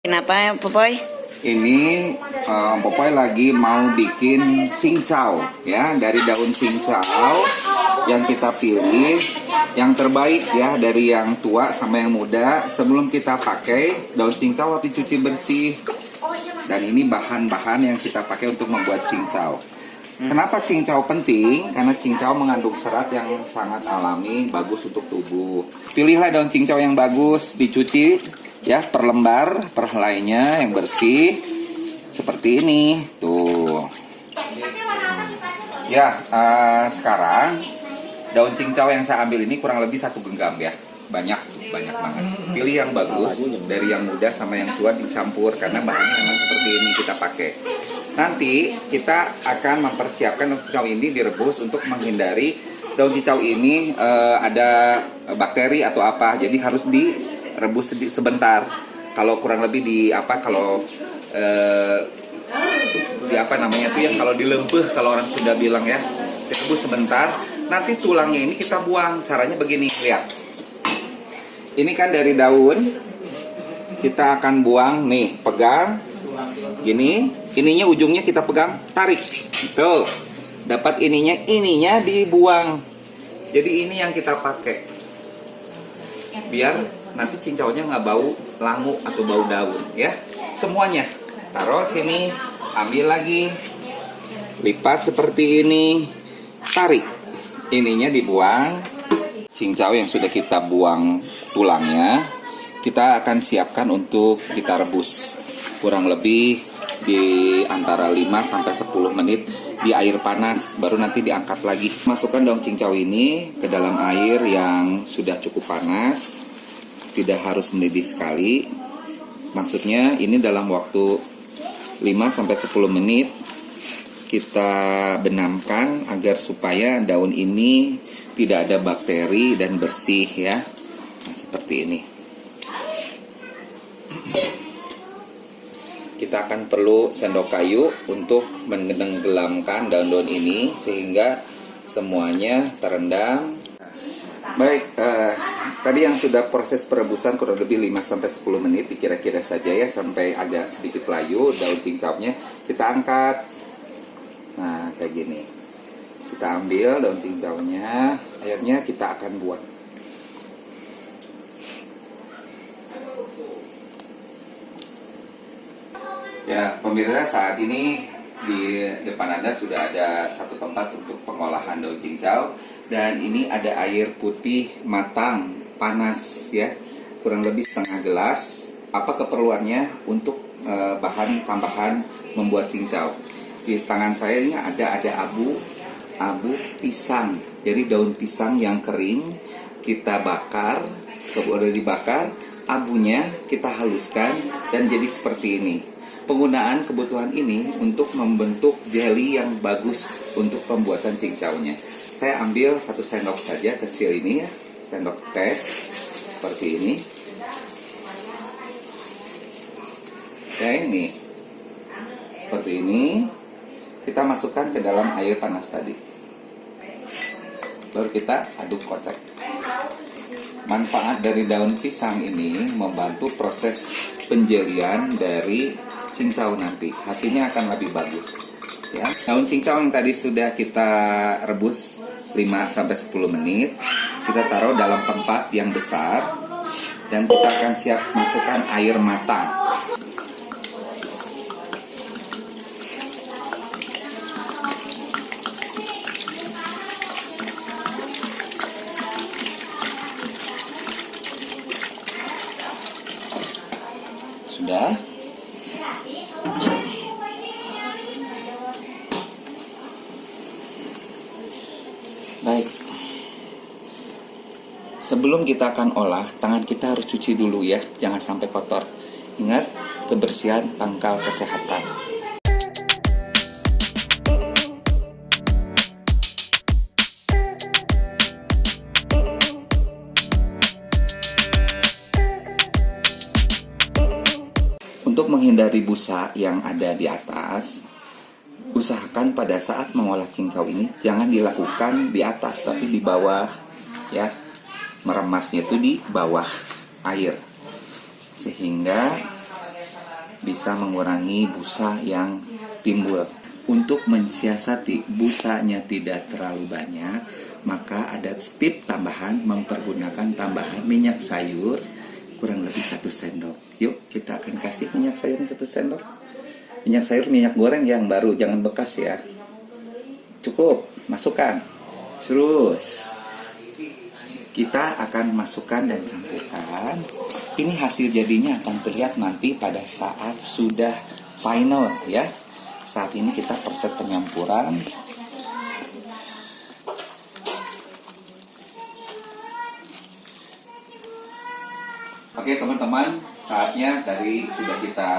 Kenapa ya, Popoy? Ini Popoy lagi mau bikin cincau ya, dari daun cincau yang kita pilih yang terbaik ya, dari yang tua sama yang muda. Sebelum kita pakai daun cincau harus dicuci bersih. Dan ini bahan-bahan yang kita pakai untuk membuat cincau. Kenapa cincau penting? Karena cincau mengandung serat yang sangat alami, bagus untuk tubuh. Pilihlah daun cincau yang bagus, dicuci ya per lembar, per helainya yang bersih seperti ini tuh. Ya, sekarang daun cincau yang saya ambil ini kurang lebih 1 genggam ya, banyak banget. Pilih yang bagus, dari yang muda sama yang tua dicampur karena bahannya memang seperti ini kita pakai. Nanti kita akan mempersiapkan daun cincau ini direbus untuk menghindari daun cincau ini ada bakteri atau apa, jadi harus direbus sebentar. Kalau kurang lebih di kalau dilempeh, kalau orang sudah bilang ya, direbus sebentar. Nanti tulangnya ini kita buang. Caranya begini, lihat. Ini kan dari daun, kita akan buang nih, pegang gini, ininya ujungnya kita pegang, tarik, tuh, dapat ininya dibuang. Jadi ini yang kita pakai, biar nanti cincaunya nggak bau langu atau bau daun ya. Semuanya taruh sini, ambil lagi, lipat seperti ini, tarik, ininya dibuang. Cincau yang sudah kita buang tulangnya, kita akan siapkan untuk kita rebus kurang lebih di antara 5-10 menit di air panas, baru nanti diangkat lagi. Masukkan daun cincau ini ke dalam air yang sudah cukup panas, tidak harus mendidih sekali. Maksudnya ini dalam waktu 5-10 menit kita benamkan agar supaya daun ini tidak ada bakteri dan bersih ya. Nah, seperti ini. Kita akan perlu sendok kayu untuk menenggelamkan daun-daun ini sehingga semuanya terendam. Baik, tadi yang sudah proses perebusan kurang lebih 5-10 menit, dikira-kira saja ya, sampai agak sedikit layu daun cincaunya, kita angkat. Nah, kayak gini. Kita ambil daun cincaunya, akhirnya kita akan buang. Ya, pemirsa, saat ini di depan Anda sudah ada satu tempat untuk pengolahan daun cincau. Dan ini ada air putih matang, panas ya, kurang lebih setengah gelas. Apa keperluannya untuk bahan tambahan membuat cincau? Di tangan saya ini ada abu pisang. Jadi daun pisang yang kering kita bakar, sudah dibakar, abunya kita haluskan dan jadi seperti ini. Penggunaan kebutuhan ini untuk membentuk jelly yang bagus untuk pembuatan cincaunya. Saya ambil 1 sendok saja kecil ini ya, sendok teh seperti ini. Oke, ini seperti ini. Kita masukkan ke dalam air panas tadi. Baru kita aduk kocek. Manfaat dari daun pisang ini membantu proses penjelian dari cincau nanti. Hasilnya akan lebih bagus. Ya. Daun cincau yang tadi sudah kita rebus 5-10 menit, kita taruh dalam tempat yang besar dan kita akan siap masukkan air matang. Sudah. Baik. Sebelum kita akan olah, tangan kita harus cuci dulu ya, jangan sampai kotor. Ingat, kebersihan pangkal kesehatan. Untuk menghindari busa yang ada di atas, usahakan pada saat mengolah cincau ini jangan dilakukan di atas tapi di bawah ya. Meremasnya itu di bawah air sehingga bisa mengurangi busa yang timbul. Untuk mensiasati busanya tidak terlalu banyak, maka ada tip tambahan mempergunakan tambahan minyak sayur kurang lebih 1 sendok. Yuk kita akan kasih minyak sayurnya 1 sendok. Minyak sayur minyak goreng yang baru, jangan bekas ya. Cukup, masukkan. Terus kita akan masukkan dan campurkan. Ini hasil jadinya akan terlihat nanti pada saat sudah final ya. Saat ini kita proses penyampuran. Oke teman-teman, saatnya tadi sudah kita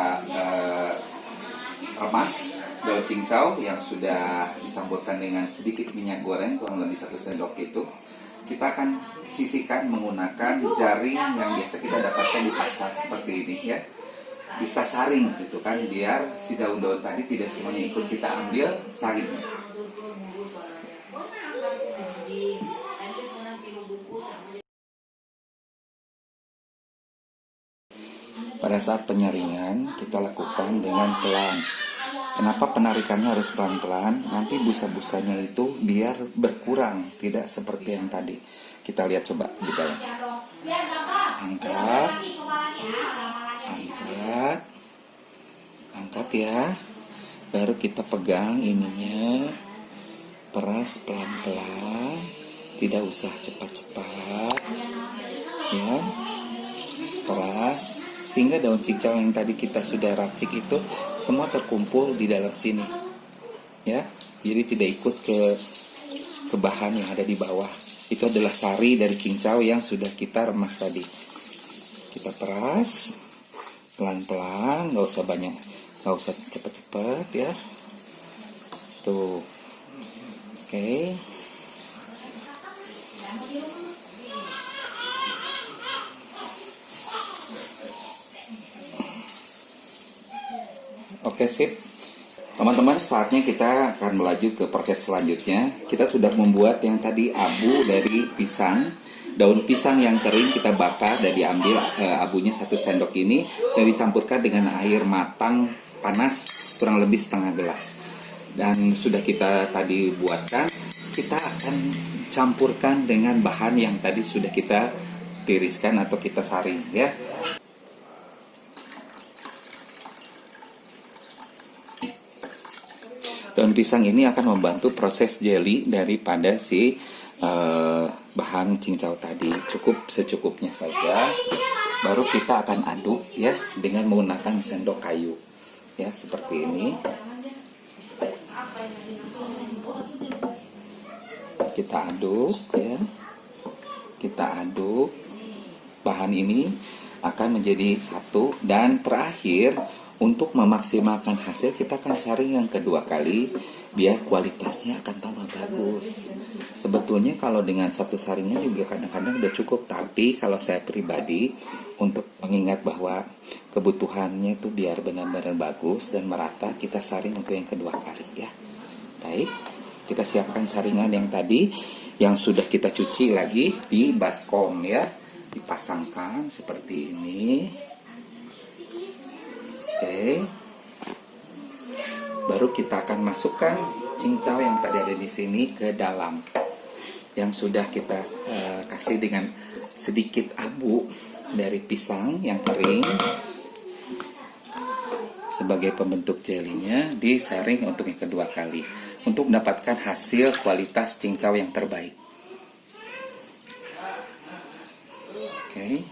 remas daun cincau yang sudah dicampurkan dengan sedikit minyak goreng kurang lebih 1 sendok itu. Kita akan sisihkan menggunakan jaring yang biasa kita dapatkan di pasar seperti ini ya. Kita saring gitu kan, biar si daun-daun tadi tidak semuanya ikut kita ambil saringnya. Pada saat penyaringan kita lakukan dengan pelan. Kenapa penarikannya harus pelan-pelan? Nanti busa-busanya itu biar berkurang, tidak seperti yang tadi. Kita lihat coba di dalam. Angkat, angkat ya. Baru kita pegang ininya, peras pelan-pelan, tidak usah cepat-cepat, ya. Peras sehingga daun cincau yang tadi kita sudah racik itu semua terkumpul di dalam sini ya, jadi tidak ikut ke bahan yang ada di bawah. Itu adalah sari dari cincau yang sudah kita remas tadi. Kita peras pelan-pelan, nggak usah banyak, nggak usah cepet-cepet ya. Tuh, oke. Oke, sip. Teman-teman, saatnya kita akan melaju ke proses selanjutnya. Kita sudah membuat yang tadi abu dari pisang. Daun pisang yang kering kita bakar dan diambil abunya 1 sendok ini dan dicampurkan dengan air matang panas kurang lebih setengah gelas. Dan sudah kita tadi buatkan, kita akan campurkan dengan bahan yang tadi sudah kita tiriskan atau kita saring ya. Daun pisang ini akan membantu proses jelly daripada si bahan cincau tadi. Cukup secukupnya saja. Baru kita akan aduk ya dengan menggunakan sendok kayu ya, seperti ini. Kita aduk ya. Kita aduk. Bahan ini akan menjadi satu, dan terakhir untuk memaksimalkan hasil kita akan saring yang kedua kali biar kualitasnya akan tambah bagus. Sebetulnya kalau dengan 1 saringnya juga kadang-kadang udah cukup, tapi kalau saya pribadi untuk mengingat bahwa kebutuhannya itu biar benar-benar bagus dan merata, kita saring untuk yang kedua kali ya. Baik, kita siapkan saringan yang tadi yang sudah kita cuci lagi di baskom ya, dipasangkan seperti ini. Oke. Baru kita akan masukkan cincau yang tadi ada di sini ke dalam, yang sudah kita kasih dengan sedikit abu dari pisang yang kering sebagai pembentuk jelinya. Disaring untuk yang kedua kali untuk mendapatkan hasil kualitas cincau yang terbaik. Oke.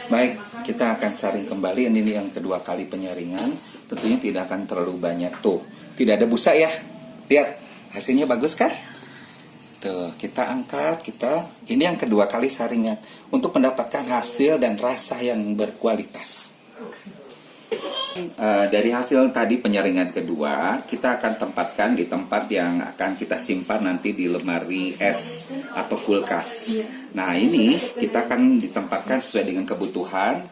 Baik, kita akan saring kembali. Ini yang kedua kali penyaringan. Tentunya tidak akan terlalu banyak. Tuh, tidak ada busa ya. Lihat, hasilnya bagus kan? Tuh, kita angkat, ini yang kedua kali saringan untuk mendapatkan hasil dan rasa yang berkualitas. Dari hasil tadi penyaringan kedua, kita akan tempatkan di tempat yang akan kita simpan nanti di lemari es atau kulkas. Nah, ini kita akan ditempatkan sesuai dengan kebutuhan.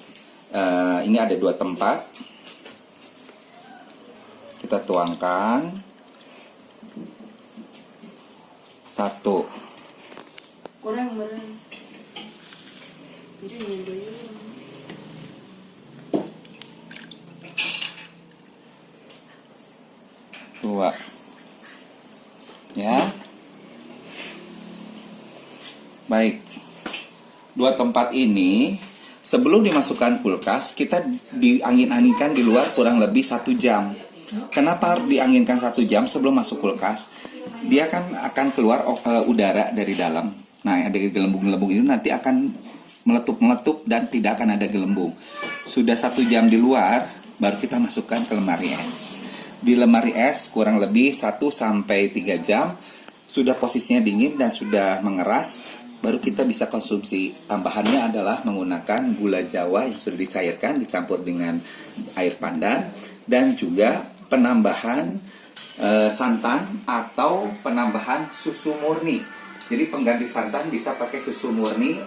ini ada 2 tempat. Kita tuangkan 1. Kurang meren. Jadi nyobain. Dua. Ya. Baik. 2 tempat ini sebelum dimasukkan kulkas, kita diangin-anginkan di luar kurang lebih 1 jam. Kenapa harus dianginkan 1 jam sebelum masuk kulkas? Dia kan akan keluar udara dari dalam. Nah, ada gelembung-gelembung itu nanti akan meletup-meletup dan tidak akan ada gelembung. Sudah 1 jam di luar, baru kita masukkan ke lemari es. Di lemari es kurang lebih 1-3 jam, sudah posisinya dingin dan sudah mengeras, baru kita bisa konsumsi. Tambahannya adalah menggunakan gula Jawa yang sudah dicairkan dicampur dengan air pandan, dan juga penambahan santan atau penambahan susu murni. Jadi pengganti santan bisa pakai susu murni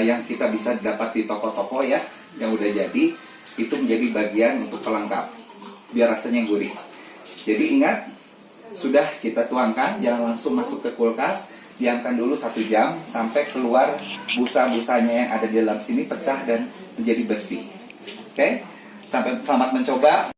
yang kita bisa dapat di toko-toko ya, yang udah jadi. Itu menjadi bagian untuk pelengkap biar rasanya gurih. Jadi ingat, sudah kita tuangkan, jangan langsung masuk ke kulkas. Diamkan dulu 1 jam sampai keluar busa-busanya yang ada di dalam sini pecah dan menjadi bersih. Oke, selamat mencoba.